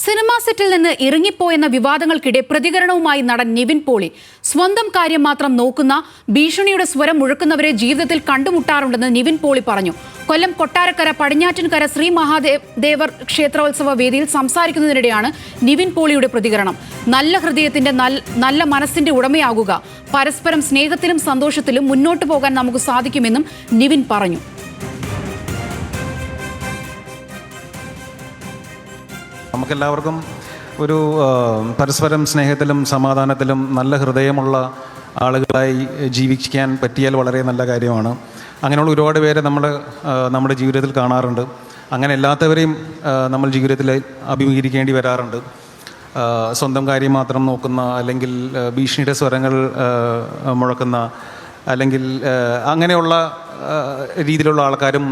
Cinema സെറ്റിൽ നിന്ന് ഇറങ്ങിപ്പോയെന്ന വിവാദങ്ങൾക്കിടെ പ്രതികരണവുമായി നടൻ നിവിൻ പോളി സ്വന്തം കാര്യം മാത്രം നോക്കുന്ന ഭീഷണിയുടെ സ്വരം മുഴക്കുന്നവരെ ജീവിതത്തിൽ കണ്ടുമുട്ടാറുണ്ടെന്ന് നിവിൻ പോളി പറഞ്ഞു. കൊല്ലം കൊട്ടാരക്കര പടിഞ്ഞാറ്റിൻകര ശ്രീ മഹാദേവർ ക്ഷേത്രോത്സവ വേദിയിൽ സംസാരിക്കുന്നതിനിടെയാണ് നിവിൻ പോളിയുടെ പ്രതികരണം. നല്ല ഹൃദയത്തിന്റെ നല്ല മനസ്സിന്റെ ഉടമയാകുക, പരസ്പരം സ്നേഹത്തിലും സന്തോഷത്തിലും മുന്നോട്ടു പോകാൻ നമുക്ക് സാധിക്കുമെന്നും നിവിൻ പറഞ്ഞു. നമുക്കെല്ലാവർക്കും ഒരു പരസ്പരം സ്നേഹത്തിലും സമാധാനത്തിലും നല്ല ഹൃദയമുള്ള ആളുകളായി ജീവിക്കാൻ പറ്റിയാൽ വളരെ നല്ല കാര്യമാണ്. അങ്ങനെയുള്ള ഒരുപാട് പേരെ നമ്മുടെ ജീവിതത്തിൽ കാണാറുണ്ട്. അങ്ങനെ എല്ലാത്തവരെയും നമ്മൾ ജീവിതത്തിൽ അഭിമുഖീകരിക്കേണ്ടി വരാറുണ്ട്. സ്വന്തം കാര്യം മാത്രം നോക്കുന്ന, അല്ലെങ്കിൽ ഭീഷണിയുടെ സ്വരങ്ങൾ മുഴക്കുന്ന, അല്ലെങ്കിൽ അങ്ങനെയുള്ള രീതിയിലുള്ള ആൾക്കാരും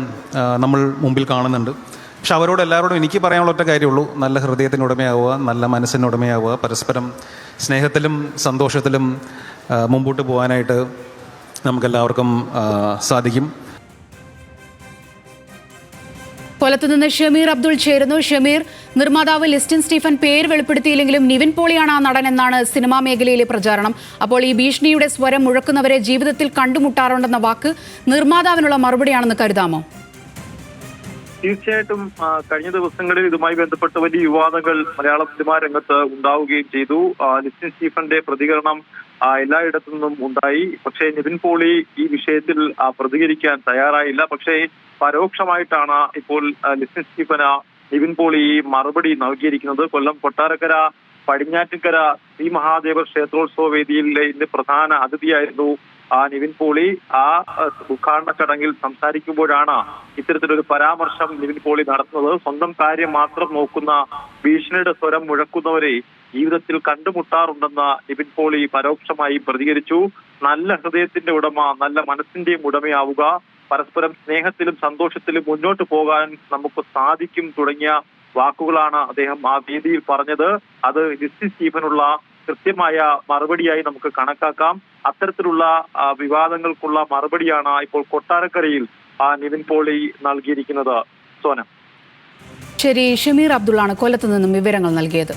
നമ്മൾ മുമ്പിൽ കാണുന്നുണ്ട്. പക്ഷെ അവരോട് എല്ലാവരോടും എനിക്ക് പറയാനുള്ള ഒറ്റ കാര്യമുള്ളൂ: നല്ല ഹൃദയത്തിന് ഉടമയാവുക, നല്ല മനസ്സിന് ഉടമയാവുക, പരസ്പരം സ്നേഹത്തിലും സന്തോഷത്തിലും മുമ്പോട്ട് പോകാനായിട്ട് നമുക്കെല്ലാവർക്കും സാധിക്കും. കൊല്ലത്തുനിന്ന് ഷമീർ അബ്ദുൾ ചേരുന്നു. ഷമീർ, നിർമ്മാതാവ് ലിസ്റ്റിൻ സ്റ്റീഫൻ പേര് വെളിപ്പെടുത്തിയില്ലെങ്കിലും നിവിൻ പോളിയാണ് ആ നടൻ എന്നാണ് സിനിമാ മേഖലയിലെ പ്രചാരണം. അപ്പോൾ ഈ ഭീഷണിയുടെ സ്വരം മുഴക്കുന്നവരെ ജീവിതത്തിൽ കണ്ടുമുട്ടാറുണ്ടെന്ന വാക്ക് നിർമ്മാതാവിനുള്ള മറുപടിയാണെന്ന് കരുതാമോ? തീർച്ചയായിട്ടും കഴിഞ്ഞ ദിവസങ്ങളിൽ ഇതുമായി ബന്ധപ്പെട്ട് വലിയ വിവാദങ്ങൾ മലയാള സിനിമാ രംഗത്ത് ഉണ്ടാവുകയും ചെയ്തു. ലിസ്റ്റിൻ സ്റ്റീഫന്റെ പ്രതികരണം എല്ലായിടത്തു നിന്നും ഉണ്ടായി. പക്ഷേ നിവിൻ പോളി ഈ വിഷയത്തിൽ പ്രതികരിക്കാൻ തയ്യാറായില്ല. പക്ഷേ പരോക്ഷമായിട്ടാണ് ഇപ്പോൾ ലിസ്റ്റിൻ സ്റ്റീഫന് നിവിൻ പോളി മറുപടി നൽകിയിരിക്കുന്നത്. കൊല്ലം കൊട്ടാരക്കര പടിഞ്ഞാറ്റിൻകര ശ്രീ മഹാദേവർ ക്ഷേത്രോത്സവ വേദിയിലെ ഇന്ന് പ്രധാന അതിഥിയായിരുന്നു നിവിൻ പോളി. ആ ഉദ്ഘാടന ചടങ്ങിൽ സംസാരിക്കുമ്പോഴാണ് ഇത്തരത്തിലൊരു പരാമർശം നിവിൻ പോളി നടത്തുന്നത്. സ്വന്തം കാര്യം മാത്രം നോക്കുന്ന ഭീഷണിയുടെ സ്വരം മുഴക്കുന്നവരെ ജീവിതത്തിൽ കണ്ടുമുട്ടാറുണ്ടെന്ന് നിവിൻ പോളി പരോക്ഷമായി പ്രതികരിച്ചു. നല്ല ഹൃദയത്തിന്റെ ഉടമ, നല്ല മനസ്സിന്റെയും ഉടമയാവുക, പരസ്പരം സ്നേഹത്തിലും സന്തോഷത്തിലും മുന്നോട്ട് പോകാൻ നമുക്ക് സാധിക്കും തുടങ്ങിയ വാക്കുകളാണ് അദ്ദേഹം ആ വേദിയിൽ പറഞ്ഞത്. അത് ലിസ്റ്റിൻ സ്റ്റീഫനുള്ള കൃത്യമായ മറുപടിയായി നമുക്ക് കണക്കാക്കാം. അത്തരത്തിലുള്ള വിവാദങ്ങൾക്കുള്ള മറുപടിയാണ് ഇപ്പോൾ കൊട്ടാരക്കരയിൽ നിവിൻ പോളി നൽകിയിരിക്കുന്നത്. സോന. ശരി, ഷമീർ അബ്ദുള്ളാണ് കൊല്ലത്ത് നിന്നും വിവരങ്ങൾ നൽകിയത്.